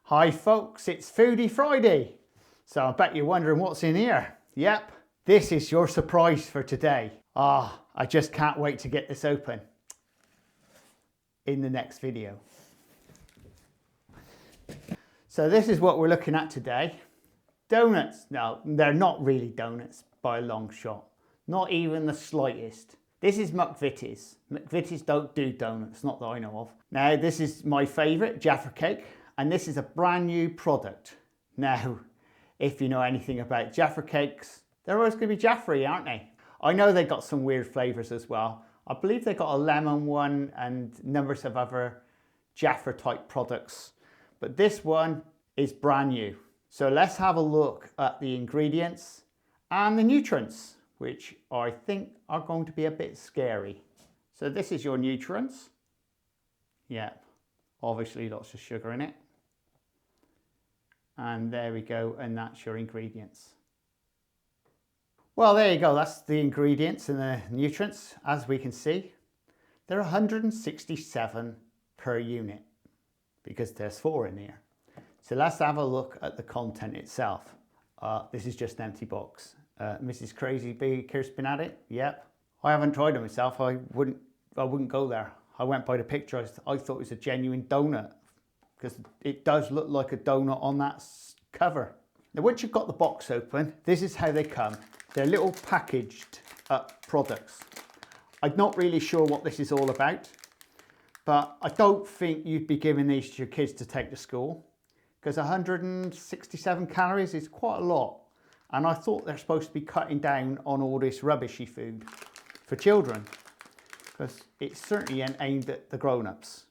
Hi folks, it's Foodie Friday. So I bet you're wondering what's in here. Yep, this is your surprise for today. I just can't wait to get this open in the next video. So this is what we're looking at today. Donuts. No, they're not really donuts by a long shot. Not even the slightest. This is McVities. McVities don't do donuts, not that I know of. Now this is my favourite, Jaffa cake. And this is a brand new product. Now, if you know anything about Jaffa cakes, they're always going to be Jaffa-y, aren't they? I know they got some weird flavours as well. I believe they got a lemon one and numbers of other Jaffa type products. But this one is brand new. So let's have a look at the ingredients and the nutrients, which I think are going to be a bit scary. So this is your nutrients. Yeah, obviously lots of sugar in it. And there we go, and that's your ingredients. Well, there you go, that's the ingredients and the nutrients. As we can see, they're 167 per unit because there's 4 in here. So let's have a look at the content itself. This is just an empty box. Mrs. Crazy Bee Kirsten at it, yep. I haven't tried it myself, I wouldn't go there. I went by the picture, I thought it was a genuine donut, because it does look like a donut on that cover. Now once you've got the box open, this is how they come. They're little packaged up products. I'm not really sure what this is all about, but I don't think you'd be giving these to your kids to take to school, because 167 calories is quite a lot. And I thought they're supposed to be cutting down on all this rubbishy food for children, because it's certainly aimed at the grown-ups.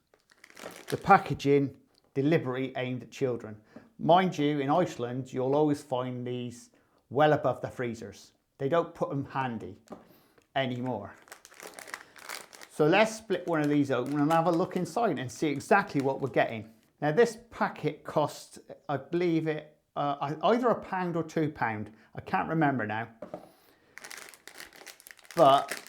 The packaging deliberately aimed at children. Mind you, in Iceland, you'll always find these well above the freezers. They don't put them handy anymore. So let's split one of these open and have a look inside and see exactly what we're getting. Now this packet costs, I believe it, either £1 or £2. I can't remember now. But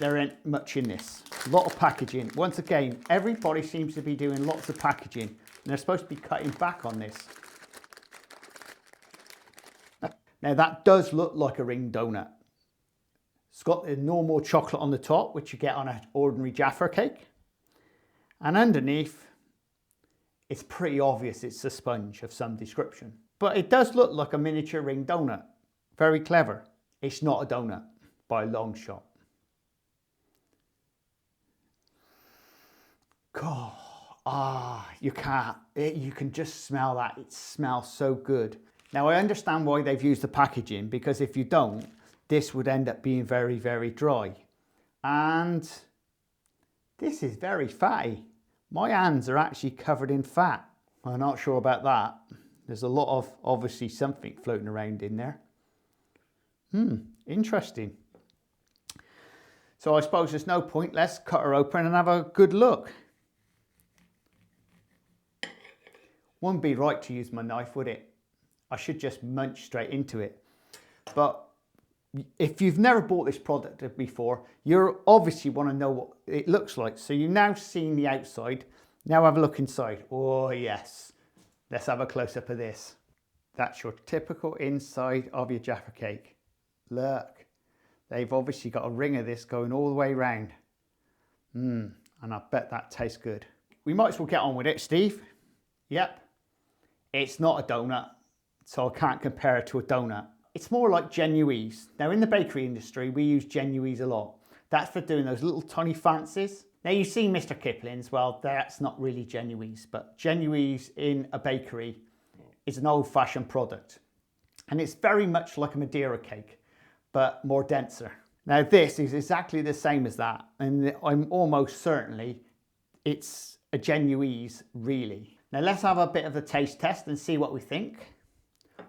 there ain't much in this. A lot of packaging. Once again, everybody seems to be doing lots of packaging, and they're supposed to be cutting back on this. Now that does look like a ring donut. It's got the normal chocolate on the top, which you get on an ordinary Jaffa cake. And underneath, it's pretty obvious it's a sponge of some description. But it does look like a miniature ring donut. Very clever. It's not a donut by a long shot. God, you can't. You can just smell that. It smells so good. Now I understand why they've used the packaging, because if you don't, this would end up being very, very dry. And this is very fatty. My hands are actually covered in fat. I'm not sure about that. There's a lot of, obviously, something floating around in there. Interesting. So I suppose there's no point. Let's cut her open and have a good look. Wouldn't be right to use my knife, would it? I should just munch straight into it. But if you've never bought this product before, you obviously want to know what it looks like. So you've now seen the outside. Now have a look inside. Oh yes. Let's have a close-up of this. That's your typical inside of your Jaffa cake. Look. They've obviously got a ring of this going all the way around. And I bet that tastes good. We might as well get on with it, Steve. Yep. It's not a donut, so I can't compare it to a donut. It's more like genuines. Now in the bakery industry, we use genuines a lot. That's for doing those little tiny fancies. Now you see Mr. Kipling's, well, that's not really genuines, but genuines in a bakery is an old-fashioned product. And it's very much like a Madeira cake, but more denser. Now this is exactly the same as that, and I'm almost certainly it's a genuines, really. Now let's have a bit of a taste test and see what we think.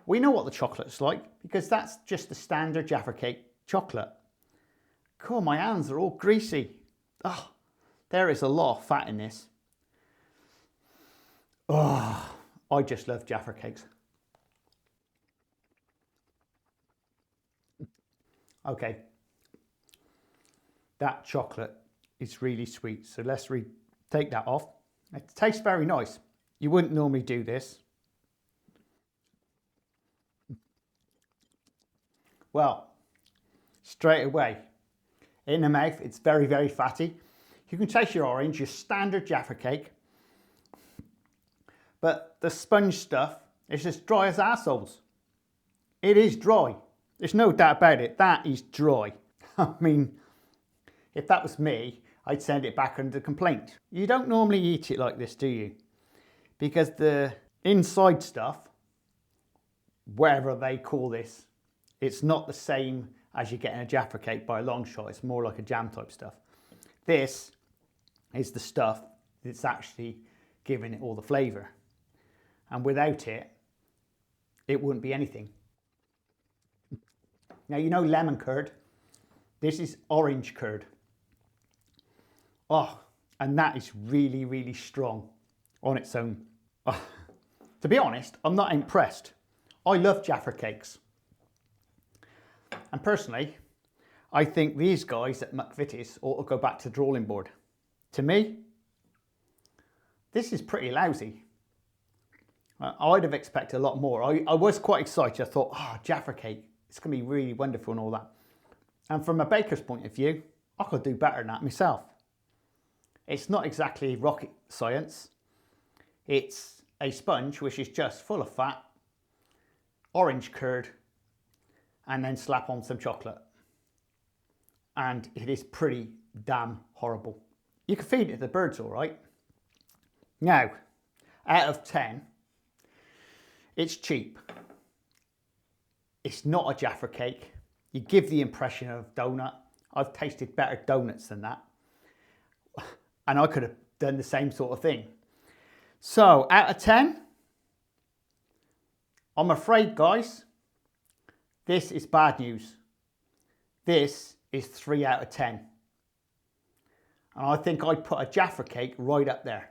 We know what the chocolate's like, because that's just the standard Jaffa cake chocolate. Cool, my hands are all greasy. Oh, there is a lot of fat in this. Oh, I just love Jaffa cakes. Okay, that chocolate is really sweet, so let's take that off. It tastes very nice. You wouldn't normally do this. Well, straight away, in the mouth, it's very, very fatty. You can taste your orange, your standard Jaffa cake. But the sponge stuff is as dry as arseholes. It is dry. There's no doubt about it. That is dry. I mean, if that was me, I'd send it back under complaint. You don't normally eat it like this, do you? Because the inside stuff, whatever they call this, it's not the same as you get in a Jaffa cake by a long shot. It's more like a jam type stuff. This is the stuff that's actually giving it all the flavour. And without it, it wouldn't be anything. Now, you know lemon curd? This is orange curd. Oh, and that is really, really strong on its own. Oh, to be honest, I'm not impressed. I love Jaffa cakes. And personally, I think these guys at McVities ought to go back to the drawing board. To me, this is pretty lousy. I'd have expected a lot more. I was quite excited. I thought, oh, Jaffa cake, it's going to be really wonderful and all that. And from a baker's point of view, I could do better than that myself. It's not exactly rocket science. It's a sponge which is just full of fat, orange curd, and then slap on some chocolate. And it is pretty damn horrible. You can feed it to the birds all right. Now, out of 10, it's cheap. It's not a Jaffa cake. You give the impression of donut. I've tasted better donuts than that. And I could have done the same sort of thing. So, out of 10, I'm afraid, guys, this is bad news. This is 3 out of 10. And I think I'd put a Jaffa cake right up there.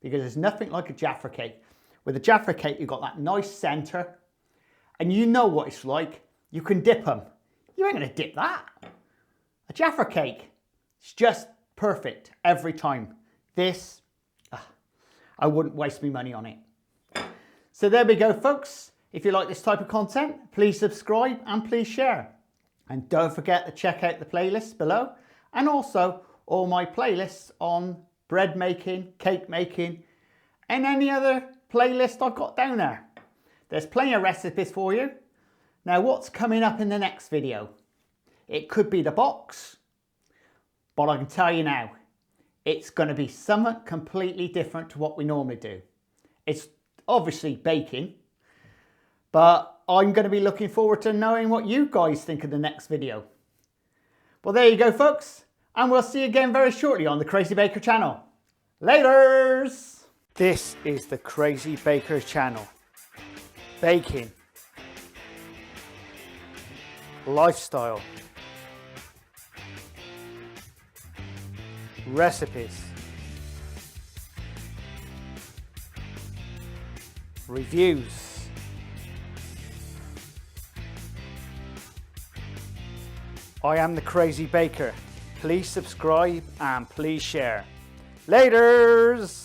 Because there's nothing like a Jaffa cake. With a Jaffa cake, you've got that nice centre. And you know what it's like. You can dip them. You ain't going to dip that. A Jaffa cake, it's just perfect every time. This, I wouldn't waste my money on it. So there we go, folks. If you like this type of content, please subscribe and please share. And don't forget to check out the playlists below. And also all my playlists on bread making, cake making, and any other playlist I've got down there. There's plenty of recipes for you. Now, what's coming up in the next video? It could be the box, but I can tell you now, it's going to be something completely different to what we normally do. It's obviously baking, but I'm going to be looking forward to knowing what you guys think of the next video. Well, there you go, folks, and we'll see you again very shortly on the Crazy Baker channel. Laters! This is the Crazy Baker channel. Baking. Lifestyle. Recipes. Reviews. I am the Crazy Baker. Please subscribe and please share. Laters!